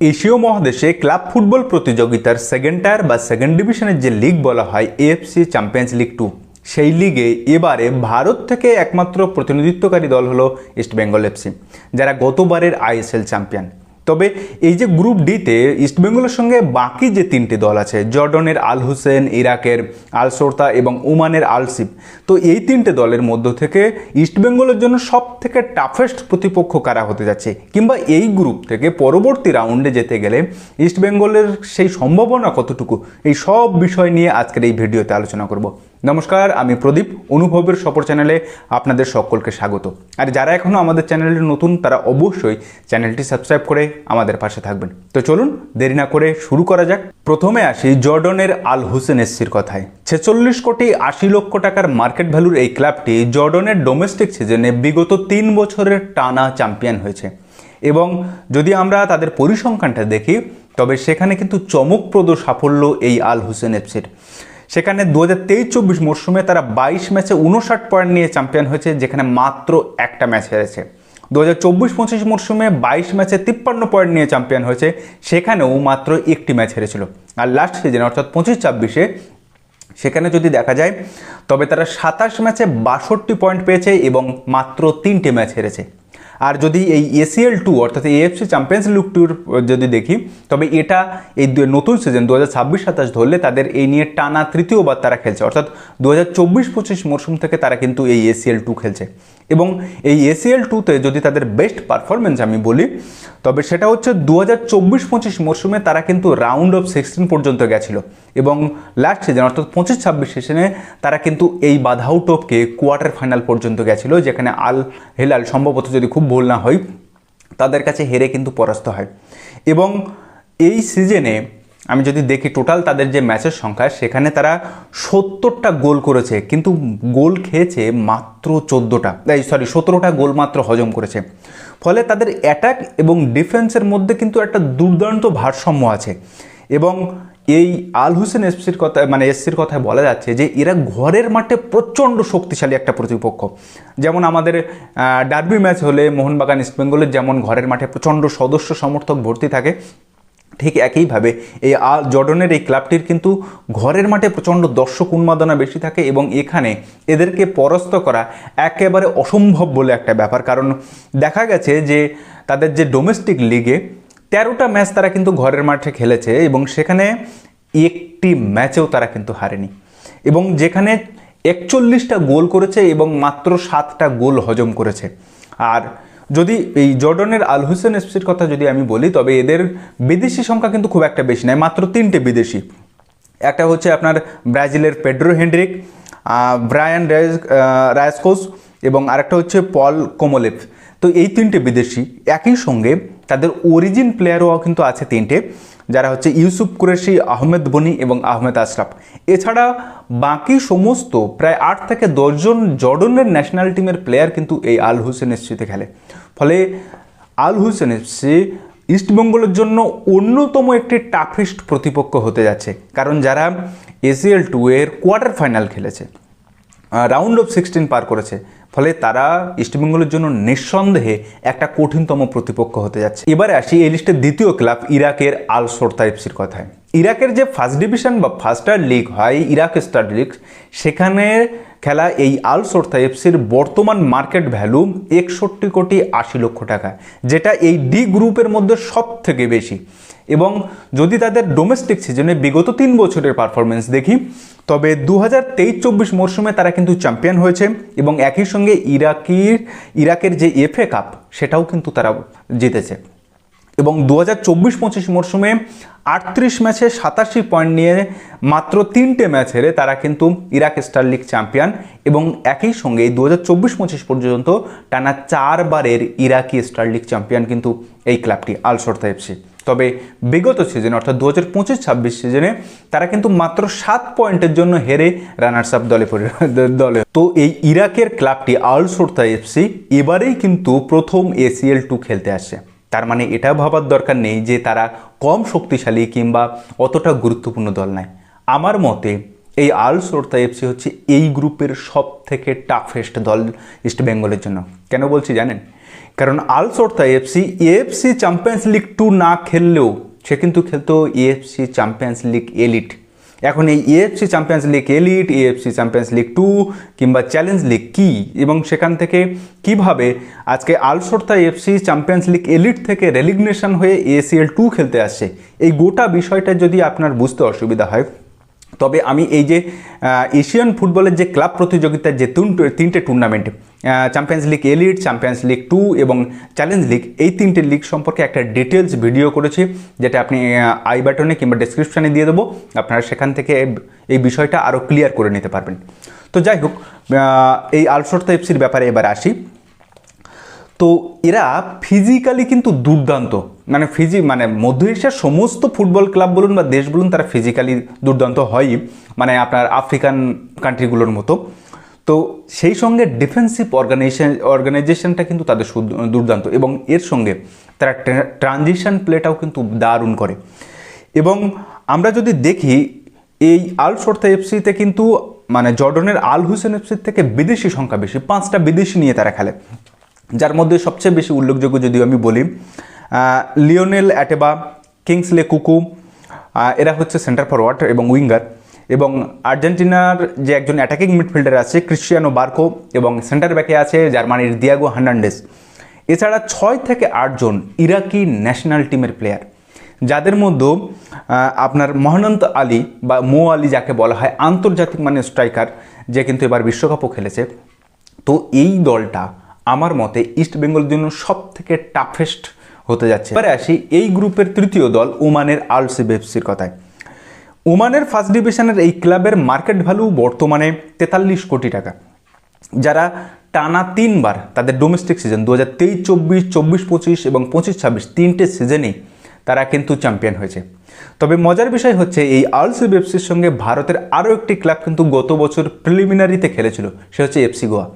এশীয় মহাদেশে club football প্রতিযোগিতার সেকেন্ড টায়ার বা সেকেন্ড ডিভিশনের যে লিগ বলা হয় এএফসি চ্যাম্পিয়ন্স লিগ 2, সেই লিগে এবারে ভারত থেকে একমাত্র প্রতিনিধিত্বকারী দল হলো ইস্টবেঙ্গল এফসি, যারা গতবারের আইএসএল চ্যাম্পিয়ন। তবে এই যে গ্রুপ ডিতে ইস্টবেঙ্গলের সঙ্গে বাকি যে তিনটি দল আছে, জর্ডনের আল হুসেন, ইরাকের আল সোরতা এবং ওমানের আল সিব, তো এই তিনটে দলের মধ্য থেকে ইস্টবেঙ্গলের জন্য সব থেকে টাফেস্ট প্রতিপক্ষ কারা হতে যাচ্ছে, কিংবা এই গ্রুপ থেকে পরবর্তী রাউন্ডে যেতে গেলে ইস্টবেঙ্গলের সেই সম্ভাবনা কতটুকু, এই সব বিষয় নিয়ে আজকের এই ভিডিওতে আলোচনা করব। নমস্কার, আমি প্রদীপ, অনুভবের সফর চ্যানেলে আপনাদের সকলকে স্বাগত। আর যারা এখনও আমাদের চ্যানেলে নতুন, তারা অবশ্যই চ্যানেলটি সাবস্ক্রাইব করে আমাদের পাশে থাকবেন। তো চলুন দেরি না করে শুরু করা যাক। প্রথমে আসি জর্ডনের আল হুসেন এসসির কথায়। 46 কোটি 80 লক্ষ টাকার মার্কেট ভ্যালুর এই ক্লাবটি জর্ডনের ডোমেস্টিক সিজনে বিগত 3 বছরের টানা চ্যাম্পিয়ন হয়েছে। এবং যদি আমরা তাদের পরিসংখ্যানটা দেখি, তবে সেখানে কিন্তু চমকপ্রদ সাফল্য এই আল হুসেন এফসির। সেখানে 2023-24 মরশুমে তারা 22 ম্যাচে 59 পয়েন্ট নিয়ে চ্যাম্পিয়ন হয়েছে, যেখানে মাত্র একটা ম্যাচ হেরেছে। 2024-25 মরশুমে 22 ম্যাচে 53 পয়েন্ট নিয়ে চ্যাম্পিয়ন হয়েছে, সেখানেও মাত্র একটি ম্যাচ হেরেছিল। আর লাস্ট সিজনে অর্থাৎ 25-26-এ সেখানে যদি দেখা যায়, তবে তারা 27 ম্যাচে 62 পয়েন্ট পেয়েছে এবং মাত্র 3টে ম্যাচ হেরেছে। আর যদি এই এসিএল 2 অর্থাৎ এএফসি চ্যাম্পিয়ন্স লিগ 2 যদি দেখি, তবে এটা এই নতুন সিজন 2026-27 ধরলে তাদের এই নিয়ে টানা তৃতীয়বার তারা খেলছে, অর্থাৎ 2024-25 মরশুম থেকে তারা কিন্তু এই এসিএল 2 খেলছে। এবং এই এসিএল 2তে যদি তাদের বেস্ট পারফরমেন্স আমি বলি, তবে সেটা হচ্ছে 2024-25 মরশুমে তারা কিন্তু রাউন্ড অফ 16 পর্যন্ত গেছিল, এবং লাস্ট সিজন অর্থাৎ 25-26 সিজনে তারা কিন্তু এই বাধাও টপকে কোয়ার্টার ফাইনাল পর্যন্ত গেছিল, যেখানে আল হিলাল সম্ভবত, যদি খুব ভুল না হয়, তাদের কাছে হেরে কিন্তু পরাস্ত হয়। এবং এই সিজনে আমি যদি দেখি টোটাল তাদের যে ম্যাচের সংখ্যা, সেখানে তারা 70টা গোল করেছে, কিন্তু গোল খেয়েছে মাত্র 17টা গোল মাত্র হজম করেছে। ফলে তাদের অ্যাটাক এবং ডিফেন্সের মধ্যে কিন্তু একটা দুর্দান্ত ভারসাম্য আছে। এবং এই আল হুসেন এফসির কথা এসসির কথায় বলা যাচ্ছে যে এরা ঘরের মাঠে প্রচণ্ড শক্তিশালী একটা প্রতিপক্ষ। যেমন আমাদের ডার্বি ম্যাচ হলে মোহনবাগান ইস্টবেঙ্গলের যেমন ঘরের মাঠে প্রচণ্ড সদস্য সমর্থক ভর্তি থাকে, ঠিক একইভাবে এই জর্ডনের এই ক্লাবটির কিন্তু ঘরের মাঠে প্রচণ্ড দর্শক উন্মাদনা বেশি থাকে, এবং এখানে এদেরকে পরাস্ত করা একেবারে অসম্ভব বলে একটা ব্যাপার। কারণ দেখা গেছে যে তাদের যে ডোমেস্টিক লিগে 13টা ম্যাচ তারা কিন্তু ঘরের মাঠে খেলেছে, এবং সেখানে একটি ম্যাচেও তারা কিন্তু হারেনি, এবং যেখানে 41টা গোল করেছে এবং মাত্র 7টা গোল হজম করেছে। আর যদি এই জর্ডনের আল হুসেন এফসির কথা যদি আমি বলি, তবে এদের বিদেশি সংখ্যা কিন্তু খুব একটা বেশি নয়, মাত্র 3টে বিদেশি। একটা হচ্ছে আপনার ব্রাজিলের পেড্রো হেনড্রিক, ব্রায়ান রায়াসকোস, এবং আরেকটা হচ্ছে পল কোমোলেভ। তো এই 3টে বিদেশি, একই সঙ্গে তাদের অরিজিন প্লেয়ারও কিন্তু আছে 3টে, যারা হচ্ছে ইউসুফ কুরেশি, আহমেদ বনি এবং আহমেদ আশরাফ। এছাড়া বাকি সমস্ত প্রায় 8 থেকে 10 জন জর্ডনের ন্যাশনাল টিমের প্লেয়ার কিন্তু এই আল হুসেন এফসিতে খেলে। ফলে আল হুসেন এফসি ইস্টবেঙ্গলের জন্য অন্যতম একটি টাফেস্ট প্রতিপক্ষ হতে যাচ্ছে, কারণ যারা এসিএল 2 এর কোয়ার্টার ফাইনাল খেলেছে, রাউন্ড অফ 16 পার করেছে, ফলে তারা ইস্টবেঙ্গলের জন্য নিঃসন্দেহে একটা কঠিনতম প্রতিপক্ষ হতে যাচ্ছে। এবারে আসি এই লিস্টের দ্বিতীয় ক্লাব ইরাকের আল সোরতা এফসির কথায়। ইরাকের যে ফার্স্ট ডিভিশন বা ফার্স্ট স্টার লিগ হয়, ইরাক স্টার লিগ, সেখানে খেলা এই আল সোরতা এফসির বর্তমান মার্কেট ভ্যালু 61 কোটি 80 লক্ষ টাকা, যেটা এই ডি গ্রুপের মধ্যে সব থেকে বেশি। এবং যদি তাদের ডোমেস্টিক সিজনে বিগত 3 বছরের পারফরমেন্স দেখি, তবে 2023-24 মরশুমে তারা কিন্তু চ্যাম্পিয়ন হয়েছে, এবং একই সঙ্গে ইরাকের যে এফএ কাপ, সেটাও কিন্তু তারা জিতেছে। এবং 2024-25 মরশুমে 38 ম্যাচে 87 পয়েন্ট নিয়ে মাত্র 3টে ম্যাচ হেরে তারা কিন্তু ইরাক স্টার লিগ চ্যাম্পিয়ন, এবং একই সঙ্গে 2024-25 পর্যন্ত টানা 4 বারের ইরাকি স্টার লিগ চ্যাম্পিয়ন কিন্তু এই ক্লাবটি আল সোরতা এফসি। তবে বিগত সিজনে অর্থাৎ 2025-26 সিজনে তারা কিন্তু মাত্র 7 পয়েন্টের জন্য হেরে রানার্স আপ দলে। তো এই ইরাকের ক্লাবটি আল সোরতা এফসি এবারেই কিন্তু প্রথম এসিএল 2 খেলতে আসছে। তার মানে এটা ভাবার দরকার নেই যে তারা কম শক্তিশালী কিংবা অতটা গুরুত্বপূর্ণ দল নয়। আমার মতে এই আল সোরতা এফসি হচ্ছে এই গ্রুপের সব থেকে টাফেস্ট দল ইস্টবেঙ্গলের জন্য। কেন বলছি জানেন? কারণ আল শর্তা এএফসি চ্যাম্পিয়ন্স লিগ 2 না খেললেও সে কিন্তু খেলতো এএফসি চ্যাম্পিয়ন্স লিগ এলিট। এখন এই AFC champions league elite, AFC champions league 2 কিংবা চ্যালেঞ্জ লিগ কি, এবং সেখান থেকে কিভাবে আজকে আল শর্তা এফসি চ্যাম্পিয়ন্স লিগ এলিট থেকে রেলিগনেশন হয়ে এসিএল 2 খেলতে আসছে, এই গোটা বিষয়টা যদি আপনার বুঝতে অসুবিধা হয়, তবে আমি এই যে এশিয়ান ফুটবলের যে ক্লাব প্রতিযোগিতার যে তিনটে tournament, champions league elite, champions league 2 এবং চ্যালেঞ্জ লিগ, এই তিনটে লিগ সম্পর্কে একটা ডিটেলস ভিডিও করেছি, যেটা আপনি আই বাটনে কিংবা ডেসক্রিপশানে দিয়ে দেবো। আপনারা সেখান থেকে এই বিষয়টা আরও ক্লিয়ার করে নিতে পারবেন। তো যাই হোক, এই আল শর্তা এফসির ব্যাপারে এবার আসি। তো এরা ফিজিক্যালি কিন্তু দুর্দান্ত, মানে মধ্য এশিয়ার সমস্ত ফুটবল ক্লাব বলুন বা দেশ বলুন, তারা ফিজিক্যালি দুর্দান্ত হয়ই, মানে আপনার আফ্রিকান কান্ট্রিগুলোর মতো। তো সেই সঙ্গে ডিফেন্সিভ অর্গানাইজেশনটা কিন্তু তাদের দুর্দান্ত, এবং এর সঙ্গে তারা ট্রানজিশন প্লেটাও কিন্তু দারুণ করে। এবং আমরা যদি দেখি এই আল শর্তা এফসিতে কিন্তু মানে জর্ডনের আল হুসেন এফসির থেকে বিদেশি সংখ্যা বেশি, 5টা বিদেশি নিয়ে তারা খেলে, যার মধ্যে সবচেয়ে বেশি উল্লেখযোগ্য যদিও আমি বলি লিওনেল অ্যাটেবা, কিংসলে কুকু, এরা হচ্ছে সেন্টার ফরওয়ার্ড এবং উইঙ্গার, এবং আর্জেন্টিনার যে একজন অ্যাটাকিং মিডফিল্ডার আছে ক্রিশ্চিয়ানো বার্কো, এবং সেন্টার ব্যাকে আছে জার্মানির দিয়াগো হার্নান্ডেজ। এছাড়া 6 থেকে 8 জন ইরাকি ন্যাশনাল টিমের প্লেয়ার, যাদের মধ্যে আপনার মহানন্ত আলী বা মো আলী যাকে বলা হয় আন্তর্জাতিক মানের স্ট্রাইকার, যে কিন্তু এবার বিশ্বকাপও খেলেছে। তো এই দলটা আমার মতে ইস্ট বেঙ্গলের জন্য সব থেকে টাফেস্ট হতে যাচ্ছে। এবারে আসি এই গ্রুপের তৃতীয় দল ওমানের আল সিব এফসির কথায়। ওমানের ফার্স্ট ডিভিশনের এই ক্লাবের মার্কেট ভ্যালু বর্তমানে 43 কোটি টাকা, যারা টানা 3বার তাদের ডোমেস্টিক সিজন 2023-24, 24-25 এবং 25-26 তিনটে সিজনেই তারা কিন্তু চ্যাম্পিয়ন হয়েছে। তবে মজার বিষয় হচ্ছে এই আল সিব এফসির সঙ্গে ভারতের আরও একটি ক্লাব কিন্তু গত বছর প্রিলিমিনারিতে খেলেছিল, সে হচ্ছে এফসি গোয়া।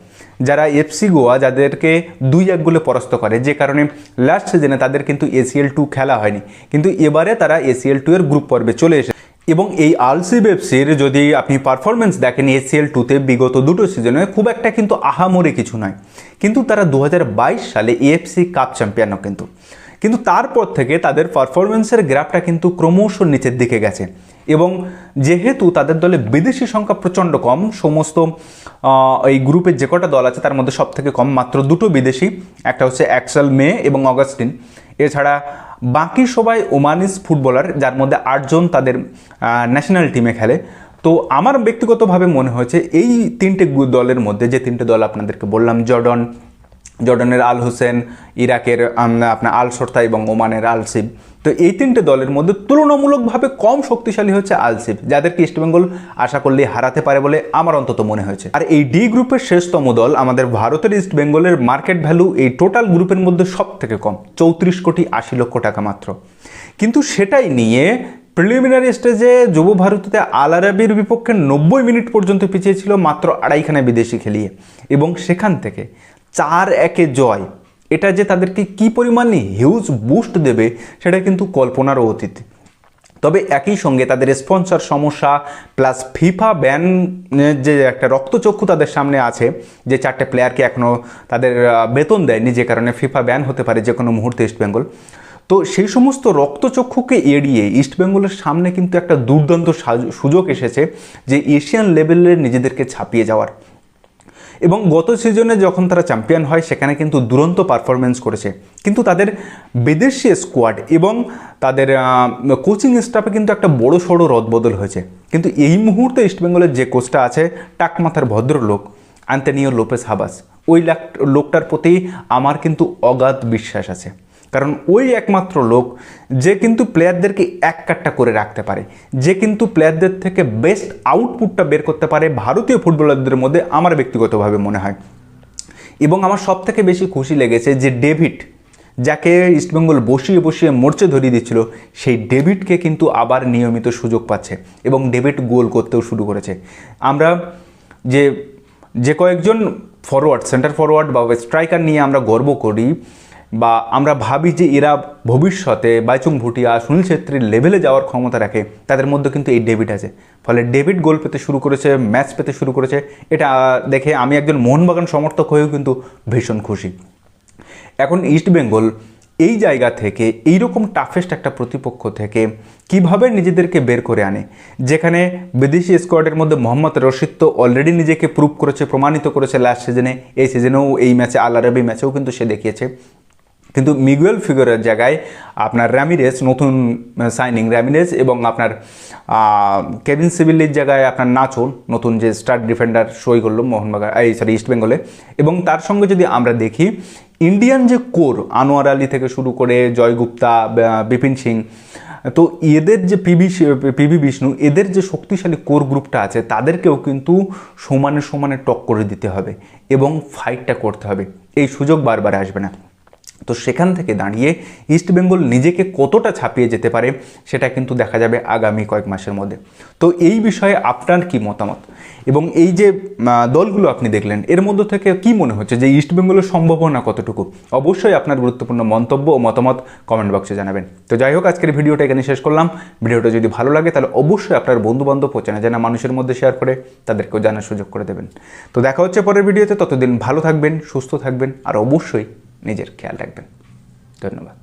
যারা এফসি গোয়া যাদেরকে 2-1 গোলে পরাস্ত করে, যে কারণে লাস্ট সিজনে তাদের কিন্তু এসিএল 2 খেলা হয়নি, কিন্তু এবারে তারা এসিএল 2 এর গ্রুপ পর্বে চলে এসেছে। এবং এই আল সিব এফসির যদি আপনি পারফরমেন্স দেখেন এসিএল 2-তে বিগত দুটো সিজনে খুব একটা কিন্তু আহামরি কিছু নয়, কিন্তু তারা 2022 সালে এএফসি কাপ চ্যাম্পিয়নও কিন্তু তারপর থেকে তাদের পারফরমেন্সের গ্রাফটা কিন্তু ক্রমশ নিচের দিকে গেছে। এবং যেহেতু তাদের দলে বিদেশি সংখ্যা প্রচণ্ড কম, সমস্ত এই গ্রুপের যে কটা দল আছে তার মধ্যে সব থেকে কম মাত্র 2টো বিদেশি, একটা হচ্ছে অ্যাক্সেল মে এবং অগাস্টিন। এছাড়া বাকি সবাই ওমানিস ফুটবলার, যার মধ্যে 8 জন তাদের ন্যাশনাল টিমে খেলে। তো আমার ব্যক্তিগতভাবে মনে হয়েছে এই তিনটে দলের মধ্যে, যে তিনটে দল আপনাদেরকে বললাম, জর্ডনের আল হোসেন, ইরাকের আপনার আল শর্তা এবং ওমানের আল সিব, তো এই তিনটে দলের মধ্যে তুলনামূলকভাবে কম শক্তিশালী হচ্ছে আল সিব, যাদেরকে ইস্টবেঙ্গল আশা করলেই হারাতে পারে বলে আমার অন্তত মনে হয়েছে। আর এই ডি গ্রুপের শেষতম দল আমাদের ভারতের ইস্টবেঙ্গলের মার্কেট ভ্যালু এই টোটাল গ্রুপের মধ্যে সব থেকে কম, 34,80,00,000 টাকা মাত্র। কিন্তু সেটাই নিয়ে প্রিলিমিনারি স্টেজে যুব ভারতীতে আল আরাবির বিপক্ষে 90 মিনিট পর্যন্ত পিছিয়ে ছিল মাত্র 2.5খানা বিদেশি খেলিয়ে, এবং সেখান থেকে 4-1 জয়, এটা যে তাদেরকে কি পরিমাণে হিউজ বুস্ট দেবে সেটা কিন্তু কল্পনারও অতীত। তবে একই সঙ্গে তাদের স্পন্সর সমস্যা প্লাস ফিফা ব্যান যে একটা রক্তচক্ষু তাদের সামনে আছে, যে 4টে প্লেয়ারকে এখনও তাদের বেতন দেয়নি, যে কারণে ফিফা ব্যান হতে পারে যে কোনো মুহূর্তে ইস্টবেঙ্গল। তো সেই সমস্ত রক্তচক্ষুকে এড়িয়ে ইস্টবেঙ্গলের সামনে কিন্তু একটা দুর্দান্ত সুযোগ এসেছে যে এশিয়ান লেভেলের নিজেদেরকে ছাপিয়ে যাওয়ার। এবং গত সিজনে যখন তারা চ্যাম্পিয়ন হয় সেখানে কিন্তু দুরন্ত পারফরমেন্স করেছে, কিন্তু তাদের বিদেশি স্কোয়াড এবং তাদের কোচিং স্টাফে কিন্তু একটা বড় সড়ো রদবদল হয়েছে। কিন্তু এই মুহূর্তে ইস্টবেঙ্গলের যে কোচটা আছে, টাকমাথার ভদ্রলোক আন্তোনিও লোপেস হাবাস, ওই লোকটার প্রতি আমার কিন্তু অগাধ বিশ্বাস আছে, কারণ ওই একমাত্র লোক যে কিন্তু প্লেয়ারদেরকে এক কাট্টা করে রাখতে পারে, যে কিন্তু প্লেয়ারদের থেকে বেস্ট আউটপুটটা বের করতে পারে ভারতীয় ফুটবলারদের মধ্যে, আমার ব্যক্তিগতভাবে মনে হয়। এবং আমার সব থেকে বেশি খুশি লেগেছে যে ডেভিড, যাকে ইস্টবেঙ্গল বসিয়ে বসিয়ে মোর্চে ধরিয়ে দিচ্ছিল, সেই ডেভিডকে কিন্তু আবার নিয়মিত সুযোগ পাচ্ছে এবং ডেভিড গোল করতেও শুরু করেছে। আমরা যে কয়েকজন ফরওয়ার্ড, সেন্টার ফরওয়ার্ড বা স্ট্রাইকার নিয়ে আমরা গর্ব করি বা আমরা ভাবি যে এরা ভবিষ্যতে বাইচুং ভুটিয়া, সুনীল ছেত্রীর লেভেলে যাওয়ার ক্ষমতা রাখে, তাদের মধ্যে কিন্তু এই ডেভিড আছে। ফলে ডেভিড গোল পেতে শুরু করেছে, ম্যাচ পেতে শুরু করেছে, এটা দেখে আমি একজন মোহনবাগান সমর্থক হয়েও কিন্তু ভীষণ খুশি। এখন ইস্টবেঙ্গল এই জায়গা থেকে এইরকম টাফেস্ট একটা প্রতিপক্ষ থেকে কিভাবে নিজেদেরকে বের করে আনে, যেখানে বিদেশি স্কোয়াডের মধ্যে মোহাম্মদ রশিদ তো অলরেডি নিজেকে প্রুভ করেছে, প্রমাণিত করেছে লাস্ট সিজনে, এই সিজনেও এই ম্যাচে আল আরাবি ম্যাচেও কিন্তু সে দেখিয়েছে। কিন্তু মিগুয়েল ফিগুরের জায়গায় আপনার র্যামিরেজ, নতুন সাইনিং র্যামিরেজ, এবং আপনার কেভিন সিভিলির জায়গায় আপনার নাচো, নতুন যে স্টার ডিফেন্ডার সই করলো ইস্টবেঙ্গলে। এবং তার সঙ্গে যদি আমরা দেখি ইন্ডিয়ান যে কোর, আনোয়ার আলী থেকে শুরু করে জয় গুপ্তা, বিপিন সিং, তো এদের যে পিভি বিষ্ণু, এদের যে শক্তিশালী কোর গ্রুপটা আছে তাদেরকেও কিন্তু সমানে সমানে টক্করে দিতে হবে এবং ফাইটটা করতে হবে। এই সুযোগ বারবার আসবে না। তো সেখান থেকে দাঁড়িয়ে ইস্টবেঙ্গল নিজেকে কতটা ছাপিয়ে যেতে পারে সেটা কিন্তু দেখা যাবে আগামী কয়েক মাসের মধ্যে। তো এই বিষয়ে আপনার কি মতামত, এবং এই যে দলগুলো আপনি দেখলেন এর মধ্যে থেকে কি মনে হচ্ছে যে ইস্টবেঙ্গলের সম্ভাবনা কতটুকু? অবশ্যই আপনার গুরুত্বপূর্ণ মন্তব্য ও মতামত কমেন্ট বক্সে জানাবেন। তো যাই হোক, আজকের ভিডিওটা এখানে শেষ করলাম। ভিডিওটা যদি ভালো লাগে তাহলে অবশ্যই আপনার বন্ধুবান্ধব ও চেনা জানা মানুষের মধ্যে শেয়ার করে তাদেরকেও জানার সুযোগ করে দেবেন। তো দেখা হচ্ছে পরের ভিডিওতে, ততদিন ভালো থাকবেন, সুস্থ থাকবেন, আর অবশ্যই নিজের খেয়াল রাখবেন। ধন্যবাদ।